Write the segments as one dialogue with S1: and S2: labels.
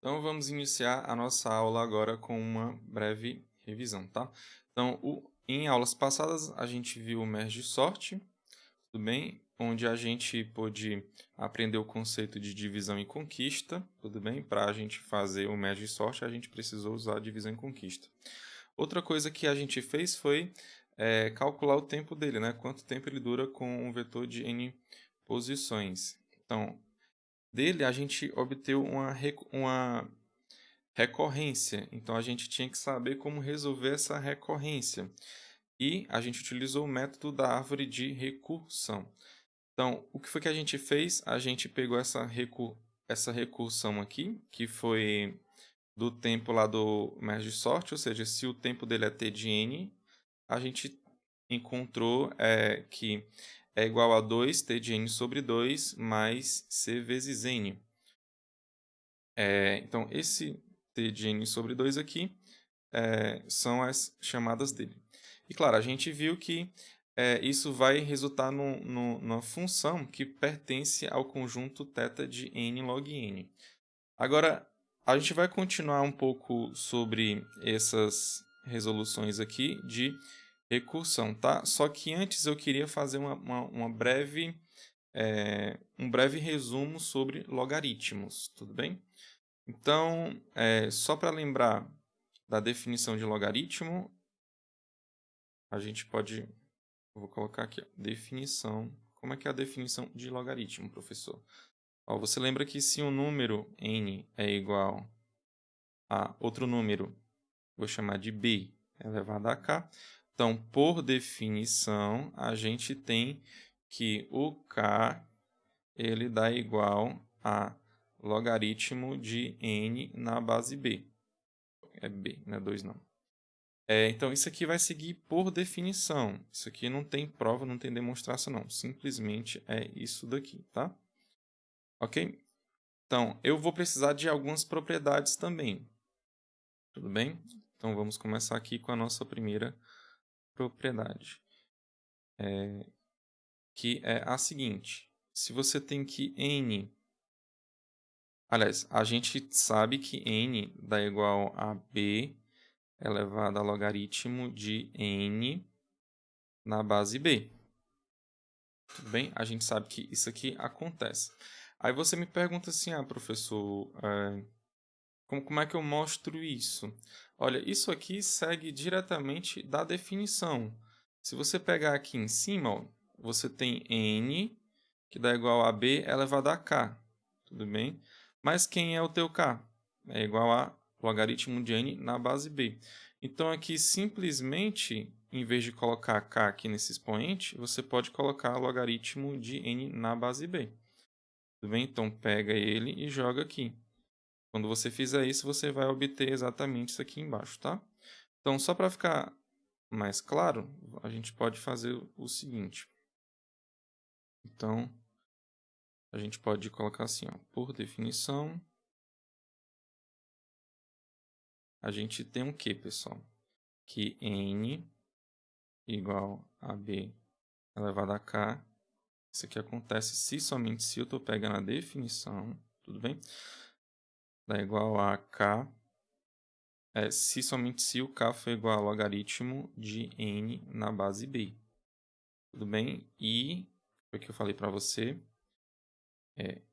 S1: Então, vamos iniciar a nossa aula agora com uma breve revisão, tá? Então, em aulas passadas, a gente viu o merge sort, tudo bem? Onde a gente pôde aprender o conceito de divisão e conquista, tudo bem? Para a gente fazer o merge sort, a gente precisou usar a divisão e conquista. Outra coisa que a gente fez foi calcular o tempo dele, né? Quanto tempo ele dura com um vetor de n posições. Então, dele a gente obteve uma recorrência. Então a gente tinha que saber como resolver essa recorrência. E a gente utilizou o método da árvore de recursão. Então, o que foi que a gente fez? A gente pegou essa recursão aqui, que foi do tempo lá do merge sort, ou seja, se o tempo dele é t de n, a gente encontrou que é igual a 2t de n sobre 2 mais c vezes n. Então, esse t de n sobre 2 aqui são as chamadas dele. E claro, a gente viu que isso vai resultar numa função que pertence ao conjunto θ de n log n. Agora, a gente vai continuar um pouco sobre essas resoluções aqui de recursão, tá? Só que antes eu queria fazer um breve resumo sobre logaritmos, tudo bem? Então, só para lembrar da definição de logaritmo, a gente pode... Eu vou colocar aqui, ó, definição. Como é que é a definição de logaritmo, professor? Ó, você lembra que se um número n é igual a outro número, vou chamar de b elevado a k, então, por definição, a gente tem que o k ele dá igual a logaritmo de n na base b. É b, não é 2 não. Então, isso aqui vai seguir por definição. Isso aqui não tem prova, não tem demonstração, não. Simplesmente é isso daqui, tá? Ok? Então, eu vou precisar de algumas propriedades também. Tudo bem? Então, vamos começar aqui com a nossa primeira propriedade. Que é a seguinte. Se você tem que n... Aliás, a gente sabe que n dá igual a b elevado a logaritmo de n na base b. Tudo bem? A gente sabe que isso aqui acontece. Aí você me pergunta assim, professor, como é que eu mostro isso? Olha, isso aqui segue diretamente da definição. Se você pegar aqui em cima, ó, você tem n, que dá igual a b elevado a k. Tudo bem? Mas quem é o teu k? É igual a logaritmo de n na base b. Então, aqui, simplesmente, em vez de colocar k aqui nesse expoente, você pode colocar logaritmo de n na base b. Tudo bem? Então, pega ele e joga aqui. Quando você fizer isso, você vai obter exatamente isso aqui embaixo, tá? Então, só para ficar mais claro, a gente pode fazer o seguinte. Então, a gente pode colocar assim, ó, por definição, a gente tem o quê, pessoal? Que n igual a b elevado a k. Isso aqui acontece se somente se eu estou pegando a definição, tudo bem? Dá igual a k, se somente se o k for igual a logaritmo de n na base b. Tudo bem? E o que eu falei para você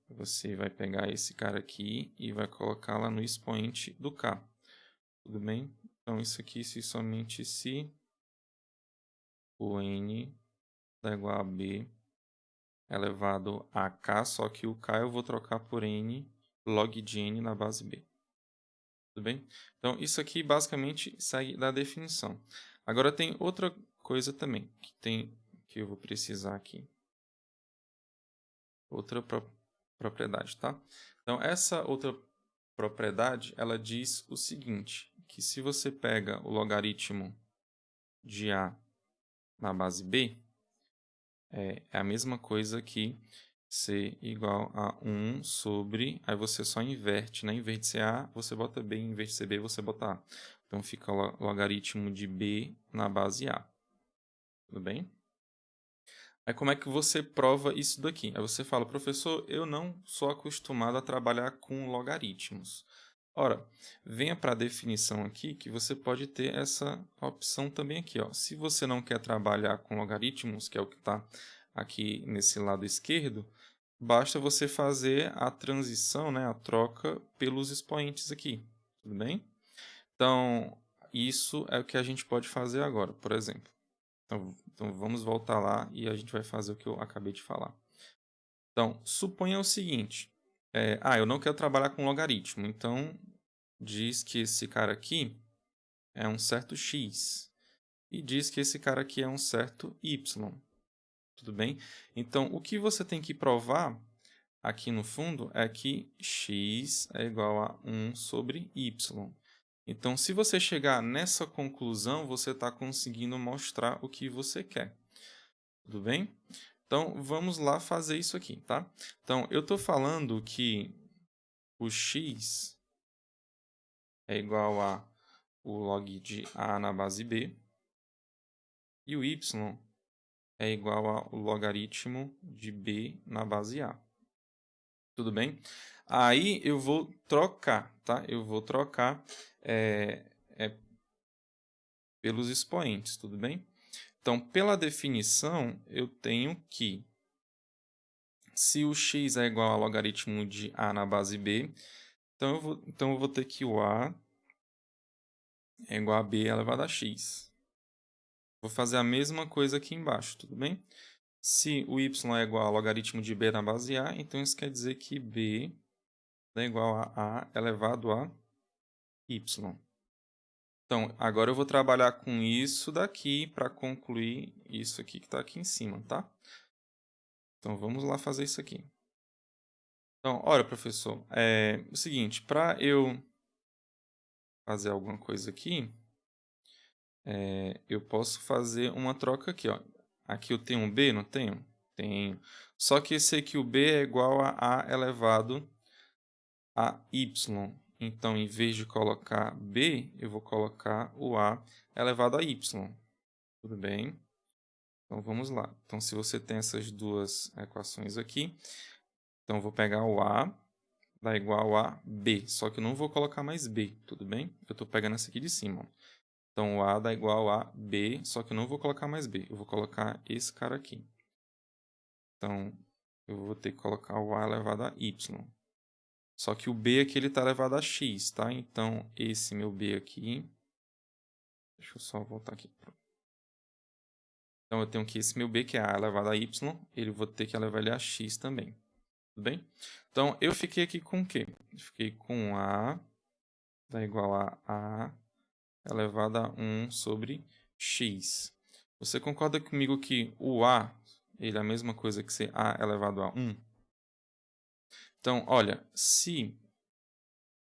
S1: você vai pegar esse cara aqui e vai colocar lá no expoente do k. Tudo bem? Então, isso aqui, se somente se o n dá igual a b elevado a k, só que o k eu vou trocar por n log de n na base b. Tudo bem? Então, isso aqui basicamente segue da definição. Agora, tem outra coisa também que eu vou precisar aqui. Outra propriedade, tá? Então, essa outra propriedade, ela diz o seguinte, que se você pega o logaritmo de A na base B, é a mesma coisa que C igual a 1 sobre... Aí você só inverte, né? Em vez de ser A, você bota B, em vez de ser B, você bota A. Então, fica o logaritmo de B na base A. Tudo bem? Aí como é que você prova isso daqui? Aí você fala, professor, eu não sou acostumado a trabalhar com logaritmos. Ora, venha para a definição aqui que você pode ter essa opção também aqui, ó. Se você não quer trabalhar com logaritmos, que é o que está aqui nesse lado esquerdo, basta você fazer a transição, né, a troca pelos expoentes aqui, tudo bem? Então, isso é o que a gente pode fazer agora, por exemplo. Então vamos voltar lá e a gente vai fazer o que eu acabei de falar. Então, suponha o seguinte, eu não quero trabalhar com logaritmo, então diz que esse cara aqui é um certo x e diz que esse cara aqui é um certo y, tudo bem? Então, o que você tem que provar aqui no fundo é que x é igual a 1 sobre y. Então, se você chegar nessa conclusão, você está conseguindo mostrar o que você quer, tudo bem? Então, vamos lá fazer isso aqui, tá? Então, eu estou falando que o x é igual a o log de a na base b e o y é igual ao logaritmo de b na base a. Tudo bem? Aí eu vou trocar, tá? Eu vou trocar pelos expoentes, tudo bem? Então, pela definição, eu tenho que se o x é igual ao logaritmo de a na base b, então eu vou ter que o a é igual a b elevado a x. Vou fazer a mesma coisa aqui embaixo, tudo bem? Se o y é igual ao logaritmo de b na base a, então isso quer dizer que b é igual a elevado a y. Então, agora eu vou trabalhar com isso daqui para concluir isso aqui que está aqui em cima, tá? Então, vamos lá fazer isso aqui. Então, olha, professor, é o seguinte, para eu fazer alguma coisa aqui, eu posso fazer uma troca aqui, ó. Aqui eu tenho um b, não tenho? Tenho. Só que esse aqui, o b, é igual a elevado a y. Então, em vez de colocar b, eu vou colocar o a elevado a y. Tudo bem? Então, vamos lá. Então, se você tem essas duas equações aqui, então eu vou pegar o a dá igual a b, só que eu não vou colocar mais b, tudo bem? Eu estou pegando essa aqui de cima. Então, o a dá igual a b, só que eu não vou colocar mais b, eu vou colocar esse cara aqui. Então, eu vou ter que colocar o a elevado a y. Só que o b aqui está elevado a x, tá? Então, esse meu b aqui... Deixa eu só voltar aqui. Então, eu tenho que esse meu b, que é a elevado a y, ele vou ter que elevar ele a x também. Tudo bem? Então, eu fiquei aqui com o quê? Eu fiquei com a dá igual a elevado a 1 sobre x. Você concorda comigo que o a ele é a mesma coisa que ser a elevado a 1? Então, olha, se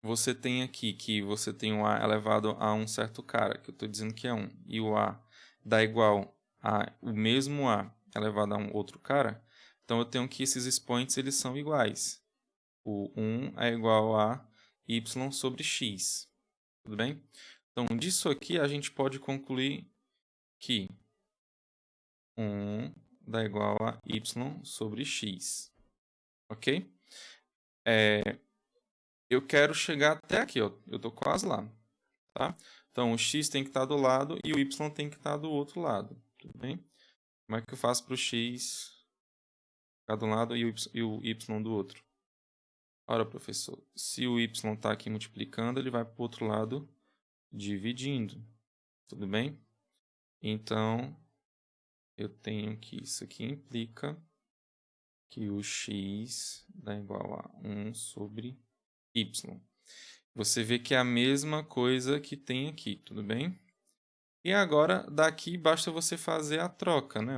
S1: você tem aqui que você tem o a elevado a um certo cara, que eu estou dizendo que é 1, e o a dá igual a o mesmo a elevado a um outro cara, então eu tenho que esses expoentes eles são iguais. O 1 é igual a y sobre x. Tudo bem? Então, disso aqui a gente pode concluir que 1 dá igual a y sobre x. Ok? Eu quero chegar até aqui, ó. Eu estou quase lá. Tá? Então, o x tem que estar do lado e o y tem que estar do outro lado. Tudo bem? Como é que eu faço para o x ficar de um lado e o y do outro? Ora, professor, se o y está aqui multiplicando, ele vai para o outro lado dividindo. Tudo bem? Então, eu tenho que isso aqui implica que o x dá igual a 1 sobre y. Você vê que é a mesma coisa que tem aqui, tudo bem? E agora, daqui, basta você fazer a troca, né?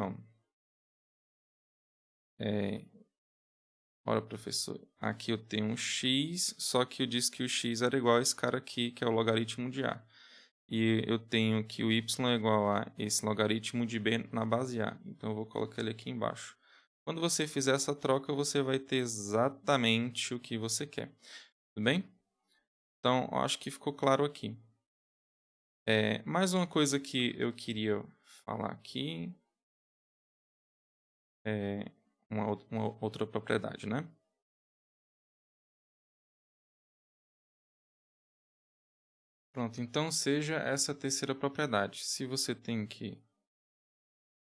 S1: Ora, professor, aqui eu tenho um x, só que eu disse que o x era igual a esse cara aqui, que é o logaritmo de a. E eu tenho que o y é igual a esse logaritmo de b na base a. Então, eu vou colocar ele aqui embaixo. Quando você fizer essa troca, você vai ter exatamente o que você quer. Tudo bem? Então, eu acho que ficou claro aqui. Mais uma coisa que eu queria falar aqui. Uma outra propriedade, né? Pronto, então seja essa a terceira propriedade. Se você tem que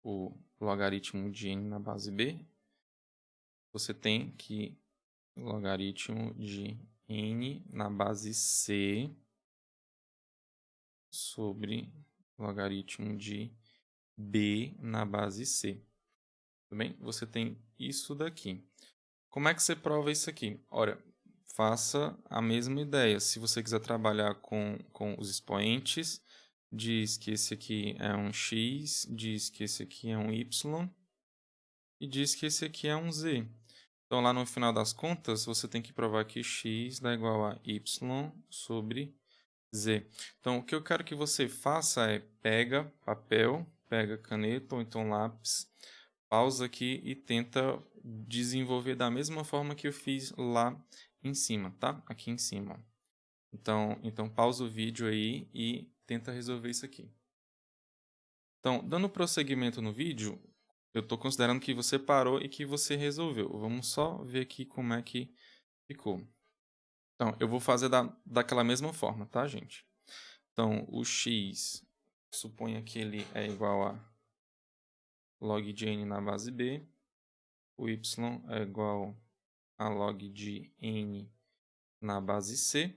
S1: o logaritmo de n na base b, você tem que logaritmo de n na base c sobre logaritmo de b na base c. Tudo bem? Você tem isso daqui. Como é que você prova isso aqui? Ora, faça a mesma ideia. Se você quiser trabalhar com os expoentes, diz que esse aqui é um x, diz que esse aqui é um y e diz que esse aqui é um z. Então, lá no final das contas, você tem que provar que x dá igual a y sobre z. Então, o que eu quero que você faça é pega papel, pega caneta ou então lápis, pausa aqui e tenta desenvolver da mesma forma que eu fiz lá em cima, tá? Aqui em cima. Então pausa o vídeo aí e tenta resolver isso aqui. Então, dando prosseguimento no vídeo, eu estou considerando que você parou e que você resolveu. Vamos só ver aqui como é que ficou. Então, eu vou fazer daquela mesma forma, tá, gente? Então, o x, suponha que ele é igual a log de n na base b. O y é igual a log de n na base c.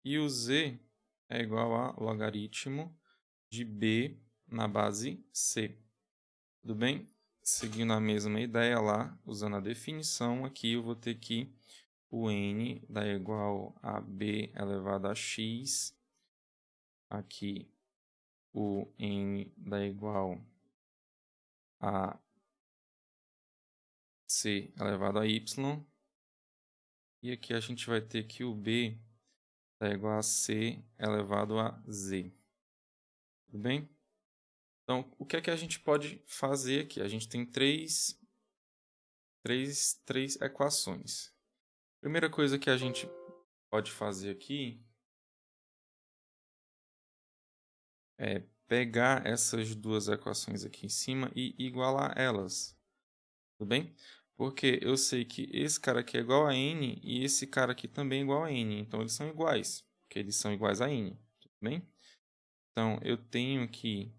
S1: E o z é igual a logaritmo de b na base c. Tudo bem? Seguindo a mesma ideia lá, usando a definição, aqui eu vou ter que o n dá igual a b elevado a x. Aqui o n dá igual a c elevado a y. E aqui a gente vai ter que o b dá igual a c elevado a z. Tudo bem? Então, o que é que a gente pode fazer aqui? A gente tem três equações. Primeira coisa que a gente pode fazer aqui é pegar essas duas equações aqui em cima e igualar elas. Tudo bem? Porque eu sei que esse cara aqui é igual a n e esse cara aqui também é igual a n. Então, eles são iguais, porque eles são iguais a n. Tudo bem? Então, eu tenho aqui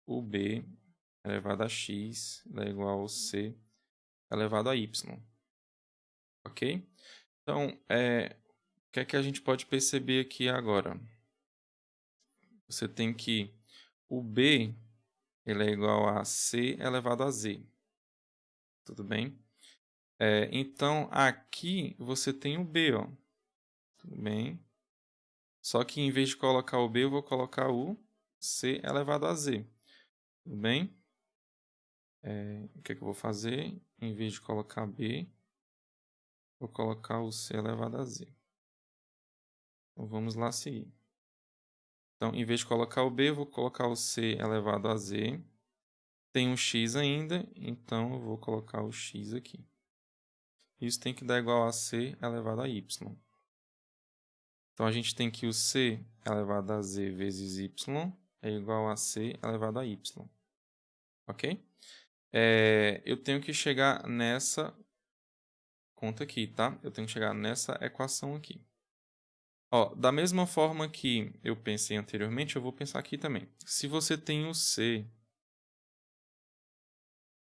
S1: o b elevado a x dá igual ao c elevado a y. Ok? Então, o que é que a gente pode perceber aqui agora? Você tem que o b ele é igual a c elevado a z. Tudo bem? Então, aqui você tem o b, ó. Tudo bem? Só que em vez de colocar o b, eu vou colocar o c elevado a z. Tudo bem? O que é que eu vou fazer? Em vez de colocar b, vou colocar o c elevado a z. Então, vamos lá seguir. Então, em vez de colocar o b, eu vou colocar o c elevado a z. Tem um x ainda, então eu vou colocar o x aqui. Isso tem que dar igual a c elevado a y. Então, a gente tem que o c elevado a z vezes y é igual a c elevado a y. Ok? Eu tenho que chegar nessa conta aqui, tá? Eu tenho que chegar nessa equação aqui. Ó, da mesma forma que eu pensei anteriormente, eu vou pensar aqui também. Se você tem o c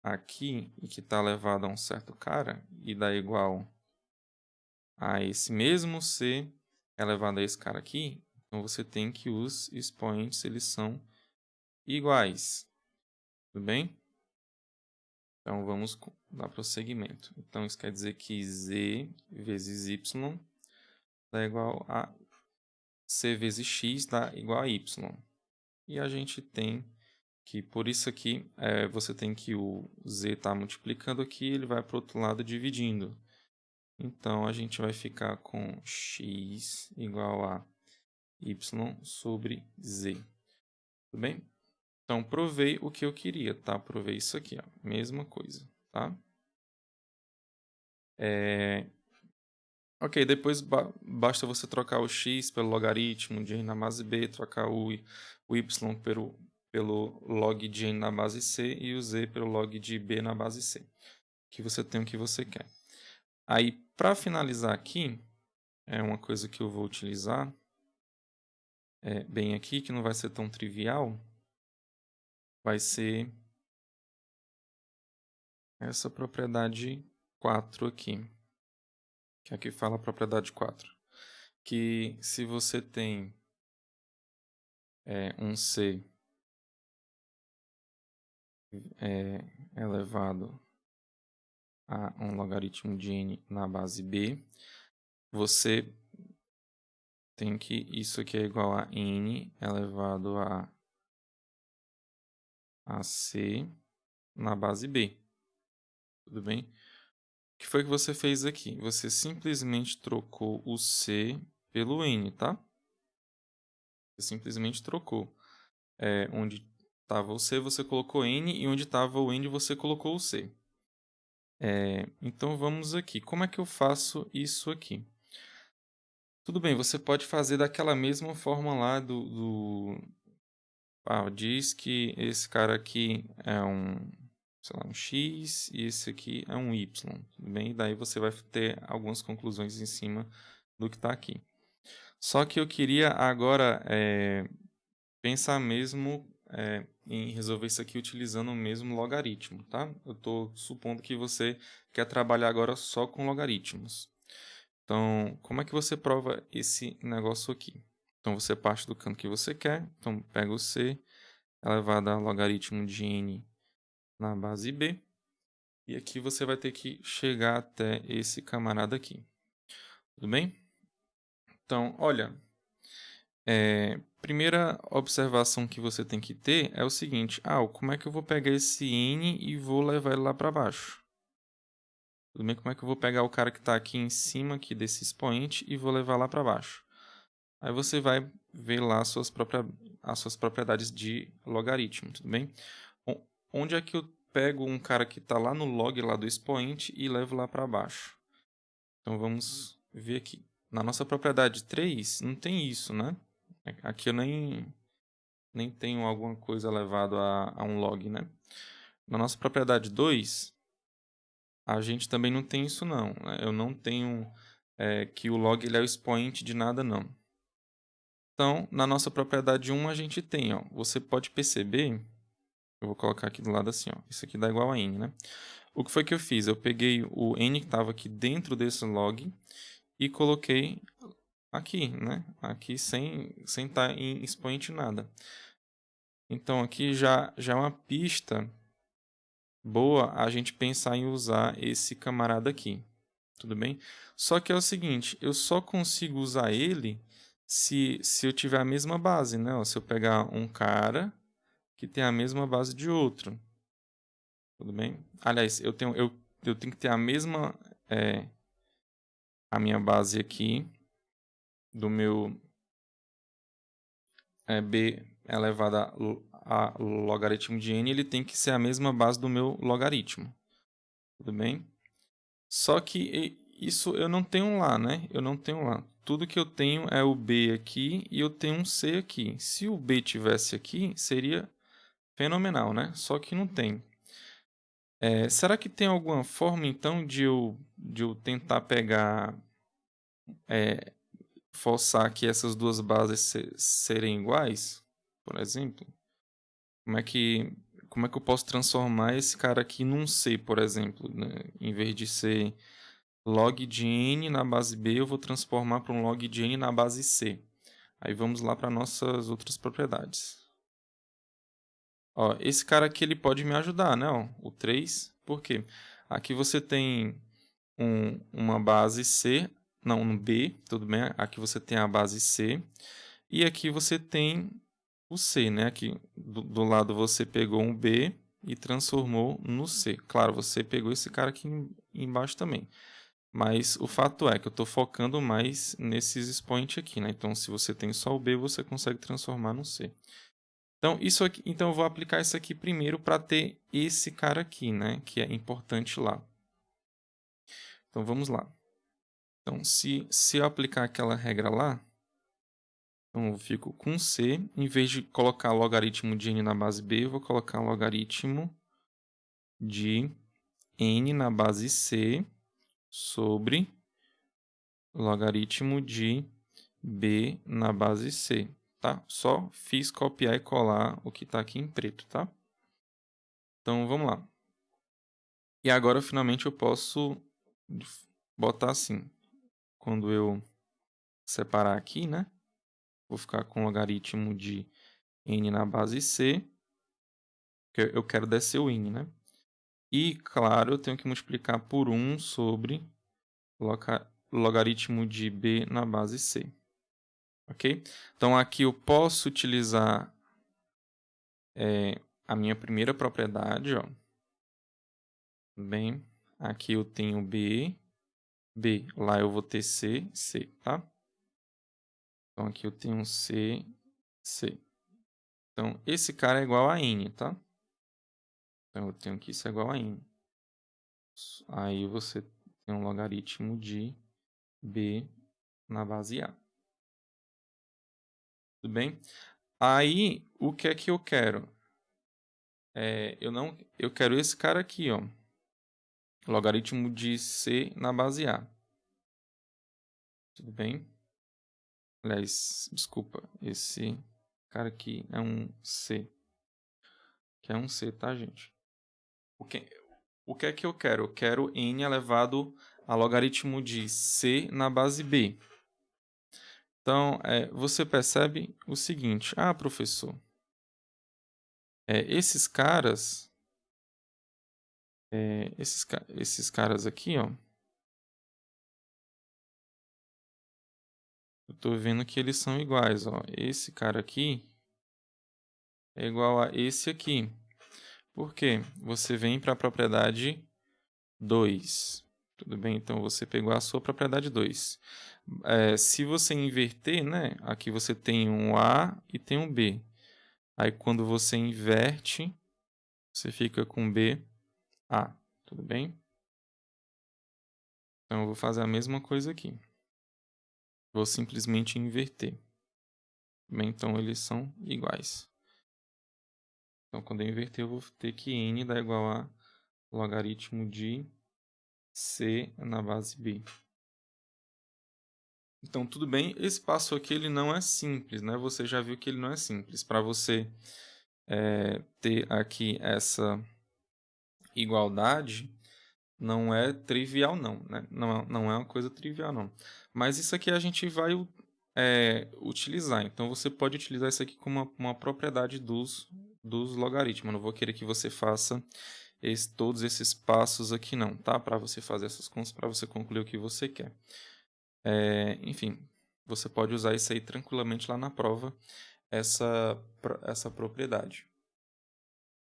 S1: aqui e que está elevado a um certo cara e dá igual a esse mesmo c elevado a esse cara aqui, então você tem que os expoentes eles são iguais. Tudo bem? Então vamos dar prosseguimento. Então isso quer dizer que z vezes y dá igual a c vezes x dá igual a y. E a gente tem que, por isso aqui, você tem que o z está multiplicando aqui, ele vai para o outro lado dividindo. Então, a gente vai ficar com x igual a y sobre z. Tudo bem? Então, provei o que eu queria, tá? Provei isso aqui, ó. Mesma coisa, tá? Ok, depois basta você trocar o x pelo logaritmo de n na base b, trocar o y pelo log de n na base c e o z pelo log de b na base c. Que você tem o que você quer. Aí, para finalizar aqui, é uma coisa que eu vou utilizar bem aqui, que não vai ser tão trivial, vai ser essa propriedade 4 aqui, que aqui fala a propriedade 4, que se você tem um C elevado a um logaritmo de n na base b, você tem que isso aqui é igual a n elevado a c na base b. Tudo bem? O que foi que você fez aqui? Você simplesmente trocou o c pelo n, tá? Você simplesmente trocou. Onde estava o c, você colocou n, e onde estava o n, você colocou o c. Então, vamos aqui. Como é que eu faço isso aqui? Tudo bem, você pode fazer daquela mesma forma lá diz que esse cara aqui é sei lá, um X e esse aqui é um Y. Tudo bem? E daí você vai ter algumas conclusões em cima do que está aqui. Só que eu queria agora pensar mesmo em resolver isso aqui utilizando o mesmo logaritmo, tá? Eu estou supondo que você quer trabalhar agora só com logaritmos. Então, como é que você prova esse negócio aqui? Então, você parte do canto que você quer. Então, pega o c elevado a logaritmo de n na base b. E aqui você vai ter que chegar até esse camarada aqui. Tudo bem? Então, olha, primeira observação que você tem que ter é o seguinte. Como é que eu vou pegar esse n e vou levar ele lá para baixo? Tudo bem? Como é que eu vou pegar o cara que está aqui em cima aqui desse expoente e vou levar lá para baixo? Aí você vai ver lá as suas propriedades de logaritmo, tudo bem? Onde é que eu pego um cara que está lá no log lá do expoente e levo lá para baixo? Então vamos ver aqui. Na nossa propriedade 3, não tem isso, né? Aqui eu nem tenho alguma coisa levado a um log, né? Na nossa propriedade 2, a gente também não tem isso não, né? Eu não tenho que o log ele é o expoente de nada não. Então, na nossa propriedade 1 a gente tem, ó, você pode perceber, eu vou colocar aqui do lado assim, ó, isso aqui dá igual a n, né? O que foi que eu fiz? Eu peguei o n que estava aqui dentro desse log e coloquei aqui, né? Aqui sem estar em expoente nada. Então, aqui já é uma pista boa a gente pensar em usar esse camarada aqui. Tudo bem? Só que é o seguinte, eu só consigo usar ele se eu tiver a mesma base, né? Se eu pegar um cara que tem a mesma base de outro. Tudo bem? Aliás, eu tenho que ter a mesma... a minha base aqui do meu b elevado a logaritmo de n, ele tem que ser a mesma base do meu logaritmo. Tudo bem? Só que isso eu não tenho lá, né? Eu não tenho lá. Tudo que eu tenho é o b aqui e eu tenho um c aqui. Se o b tivesse aqui, seria fenomenal, né? Só que não tem. Será que tem alguma forma, então, de eu tentar pegar... forçar que essas duas bases serem iguais, por exemplo? Como é que eu posso transformar esse cara aqui num C, por exemplo, né? Em vez de ser log de n na base B, eu vou transformar para um log de n na base C. Aí vamos lá para nossas outras propriedades. Ó, esse cara aqui ele pode me ajudar, né? Ó, o 3, por quê? Aqui você tem uma base C, não, um B, tudo bem? Aqui você tem a base C. E aqui você tem o C, né? Aqui do lado você pegou um B e transformou no C. Claro, você pegou esse cara aqui embaixo também. Mas o fato é que eu estou focando mais nesses expoentes aqui, né? Então, se você tem só o B, você consegue transformar no C. Então, isso aqui, então eu vou aplicar isso aqui primeiro para ter esse cara aqui, né? Que é importante lá. Então, vamos lá. Então, se eu aplicar aquela regra lá, então eu fico com C. Em vez de colocar logaritmo de n na base B, eu vou colocar logaritmo de n na base C sobre logaritmo de B na base C. tá? Só fiz copiar e colar o que está aqui em preto, tá? Então, vamos lá. E agora, finalmente, eu posso botar assim. Quando eu separar aqui, né? Vou ficar com logaritmo de n na base c, porque eu quero descer o n, né? E, claro, eu tenho que multiplicar por 1 sobre logaritmo de b na base c. Ok? Então, aqui eu posso utilizar a minha primeira propriedade, ó. Bem, aqui eu tenho b, lá eu vou ter c, tá? Então, aqui eu tenho c. Então, esse cara é igual a n, tá? Então, eu tenho que isso é igual a n. Aí você tem um logaritmo de b na base a. Tudo bem? Aí, o que é que eu quero? Eu quero esse cara aqui, ó. Logaritmo de c na base a. Tudo bem? Aliás, desculpa, esse cara aqui é um c. Que é um c, tá, gente? O que é que eu quero? Eu quero n elevado a logaritmo de c na base b. Então, você percebe o seguinte. Ah, professor, esses caras... esses caras aqui, ó. Eu estou vendo que eles são iguais, ó. Esse cara aqui é igual a esse aqui. Por quê? Você vem para a propriedade 2. Tudo bem? Então, você pegou a sua propriedade 2. Se você inverter, né? Aqui você tem um A e tem um B. Aí, quando você inverte, você fica com B, A. Tudo bem? Então, eu vou fazer a mesma coisa aqui. Vou simplesmente inverter. Bem, então, eles são iguais. Então, quando eu inverter, eu vou ter que n dá igual a logaritmo de c na base b. Então, tudo bem. Esse passo aqui ele não é simples, né? Você já viu que ele não é simples. Para você ter aqui essa igualdade, não é trivial, não, né? Não é uma coisa trivial, não. Mas isso aqui a gente vai utilizar. Então, você pode utilizar isso aqui como uma propriedade dos logaritmos. Eu não vou querer que você faça todos esses passos aqui, não, tá? Para você fazer essas contas, para você concluir o que você quer. Enfim, você pode usar isso aí tranquilamente lá na prova, essa propriedade.